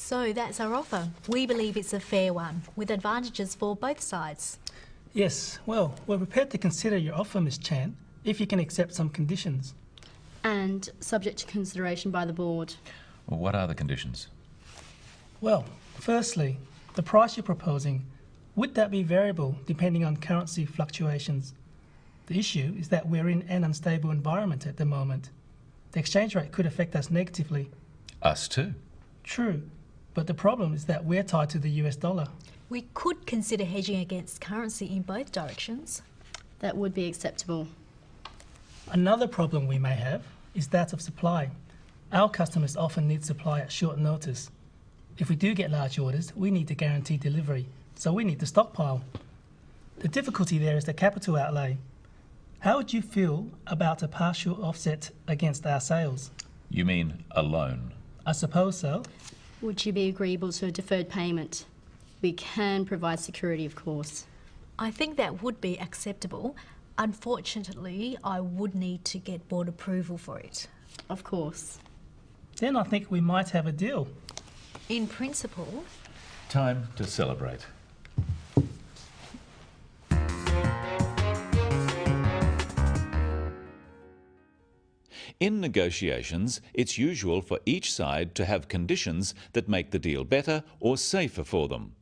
So that's our offer. We believe it's a fair one, with advantages for both sides. Yes, well, we're prepared to consider your offer, Miss Chan, if you can accept some conditions. And subject to consideration by the board. Well, what are the conditions? Well, firstly, the price you're proposing, would that be variable depending on currency fluctuations? The issue is that we're in an unstable environment at the moment. The exchange rate could affect us negatively. Us too. True, but the problem is that we're tied to the US dollar. We could consider hedging against currency in both directions. That would be acceptable. Another problem we may have is that of supply. Our customers often need supply at short notice. If we do get large orders, we need to guarantee delivery, so we need to stockpile. The difficulty there is the capital outlay. How would you feel about a partial offset against our sales? You mean a loan? I suppose so. Would you be agreeable to a deferred payment? We can provide security, of course. I think that would be acceptable. Unfortunately, I would need to get board approval for it. Of course. Then I think we might have a deal. In principle. Time to celebrate. In negotiations, it's usual for each side to have conditions that make the deal better or safer for them.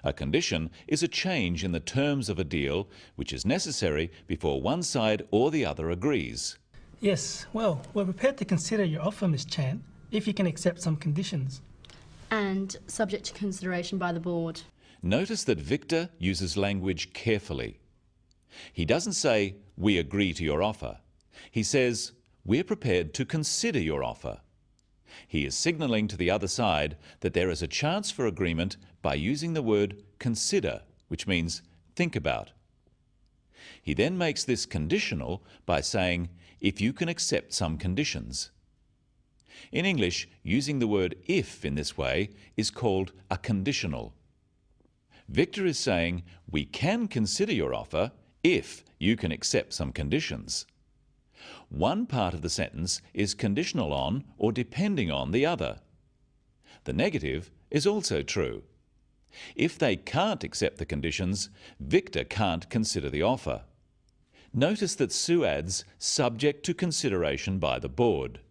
A condition is a change in the terms of a deal which is necessary before one side or the other agrees. Yes, well, we're prepared to consider your offer, Miss Chan, if you can accept some conditions. And subject to consideration by the board. Notice that Victor uses language carefully. He doesn't say, "We agree to your offer." He says, "We're prepared to consider your offer." He is signalling to the other side that there is a chance for agreement by using the word consider, which means think about. He then makes this conditional by saying, "if you can accept some conditions." In English, using the word if in this way is called a conditional. Victor is saying, "We can consider your offer if you can accept some conditions." One part of the sentence is conditional on or depending on the other. The negative is also true. If they can't accept the conditions, Victor can't consider the offer. Notice that Sue adds subject to consideration by the board.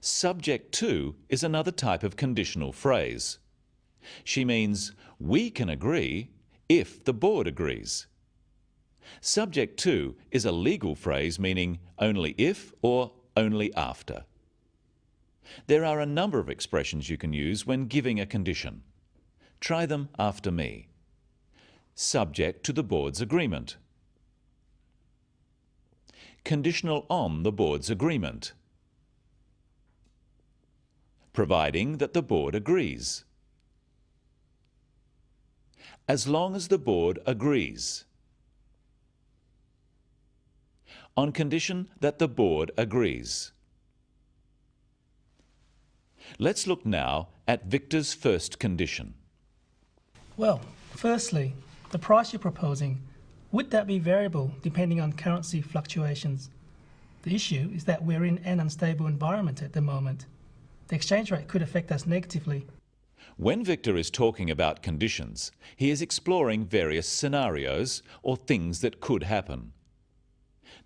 Subject to is another type of conditional phrase. She means we can agree if the board agrees. Subject to is a legal phrase meaning only if or only after. There are a number of expressions you can use when giving a condition. Try them after me. Subject to the board's agreement. Conditional on the board's agreement. Providing that the board agrees. As long as the board agrees. On condition that the board agrees. Let's look now at Victor's first condition. Well, firstly, the price you're proposing, would that be variable depending on currency fluctuations? The issue is that we're in an unstable environment at the moment. The exchange rate could affect us negatively. When Victor is talking about conditions, he is exploring various scenarios or things that could happen.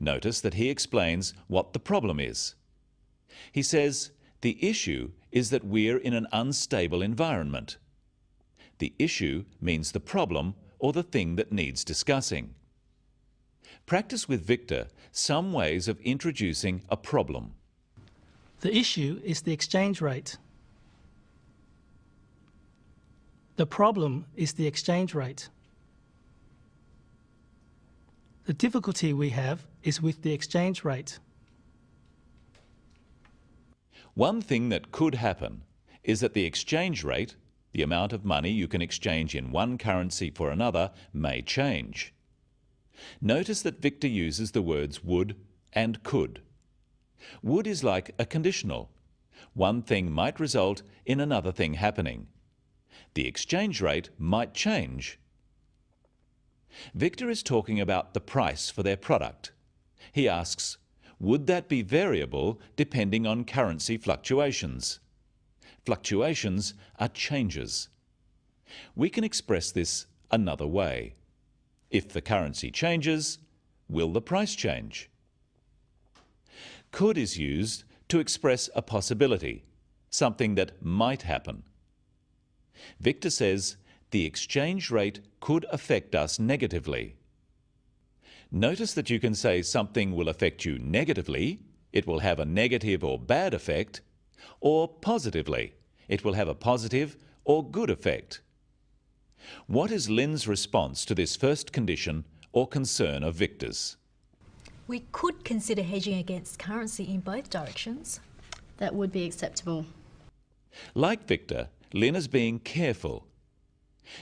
Notice that he explains what the problem is. He says, the issue is that we're in an unstable environment. The issue means the problem or the thing that needs discussing. Practice with Victor some ways of introducing a problem. The issue is the exchange rate. The problem is the exchange rate. The difficulty we have is with the exchange rate. One thing that could happen is that the exchange rate, the amount of money you can exchange in one currency for another, may change. Notice that Victor uses the words would and could. Would is like a conditional. One thing might result in another thing happening. The exchange rate might change. Victor is talking about the price for their product. He asks, would that be variable depending on currency fluctuations? Fluctuations are changes. We can express this another way. If the currency changes, will the price change? Could is used to express a possibility, something that might happen. Victor says the exchange rate could affect us negatively. Notice that you can say something will affect you negatively, it will have a negative or bad effect, or positively, it will have a positive or good effect. What is Lynn's response to this first condition or concern of Victor's? We could consider hedging against currency in both directions. That would be acceptable. Like Victor, Lynn is being careful.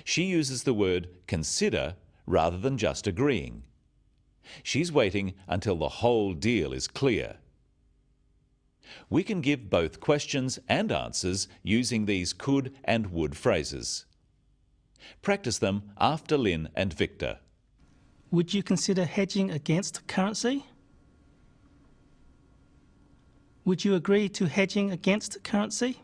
She uses the word consider rather than just agreeing. She's waiting until the whole deal is clear. We can give both questions and answers using these could and would phrases. Practice them after Lynn and Victor. Would you consider hedging against currency? Would you agree to hedging against currency?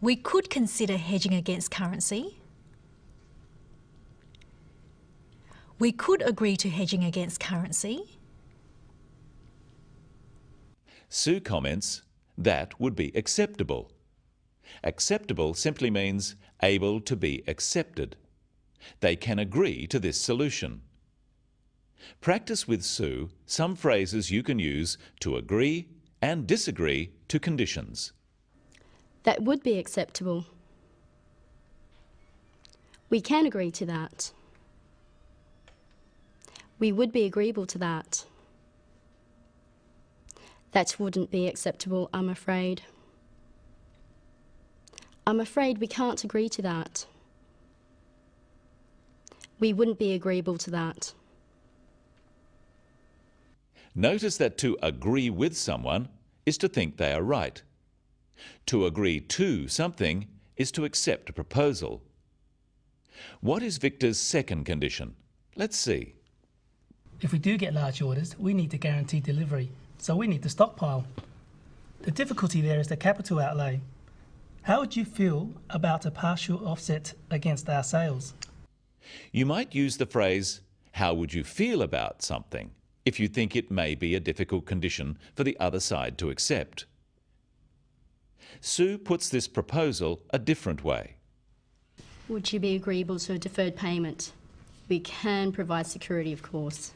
We could consider hedging against currency. We could agree to hedging against currency. Sue comments, that would be acceptable. Acceptable simply means able to be accepted. They can agree to this solution. Practice with Sue some phrases you can use to agree and disagree to conditions. That would be acceptable. We can agree to that. We would be agreeable to that. That wouldn't be acceptable, I'm afraid. I'm afraid we can't agree to that. We wouldn't be agreeable to that. Notice that to agree with someone is to think they are right. To agree to something is to accept a proposal. What is Victor's second condition? Let's see. If we do get large orders, we need to guarantee delivery, so we need to stockpile. The difficulty there is the capital outlay. How would you feel about a partial offset against our sales? You might use the phrase, how would you feel about something, if you think it may be a difficult condition for the other side to accept. Sue puts this proposal a different way. Would you be agreeable to a deferred payment? We can provide security, of course.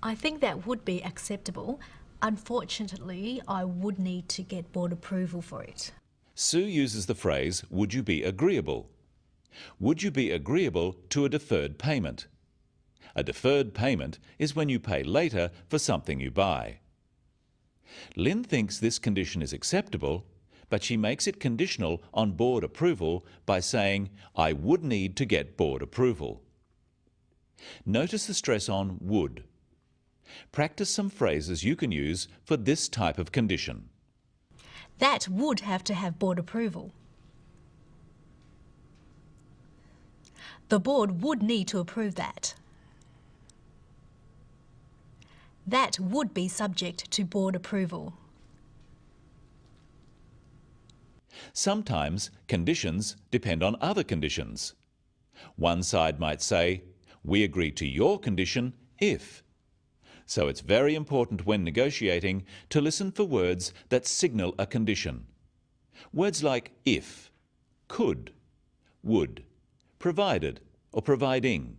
I think that would be acceptable. Unfortunately, I would need to get board approval for it. Sue uses the phrase, would you be agreeable? Would you be agreeable to a deferred payment? A deferred payment is when you pay later for something you buy. Lynn thinks this condition is acceptable, but she makes it conditional on board approval by saying, I would need to get board approval. Notice the stress on would. Practice some phrases you can use for this type of condition. That would have to have board approval. The board would need to approve that. That would be subject to board approval. Sometimes conditions depend on other conditions. One side might say, we agree to your condition if. So it's very important when negotiating to listen for words that signal a condition. Words like if, could, would, provided or providing,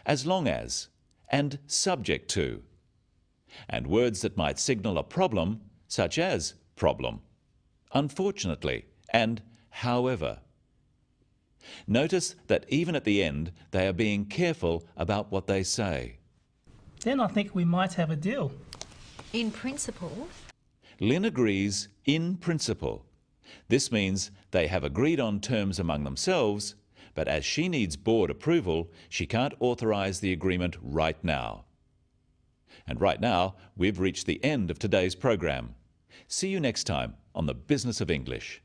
as long as, and subject to. And words that might signal a problem, such as problem, unfortunately, and however. Notice that even at the end, they are being careful about what they say. Then I think we might have a deal. In principle, Lynn agrees in principle. This means they have agreed on terms among themselves, but as she needs board approval, she can't authorise the agreement right now. And right now, we've reached the end of today's program. See you next time on The Business of English.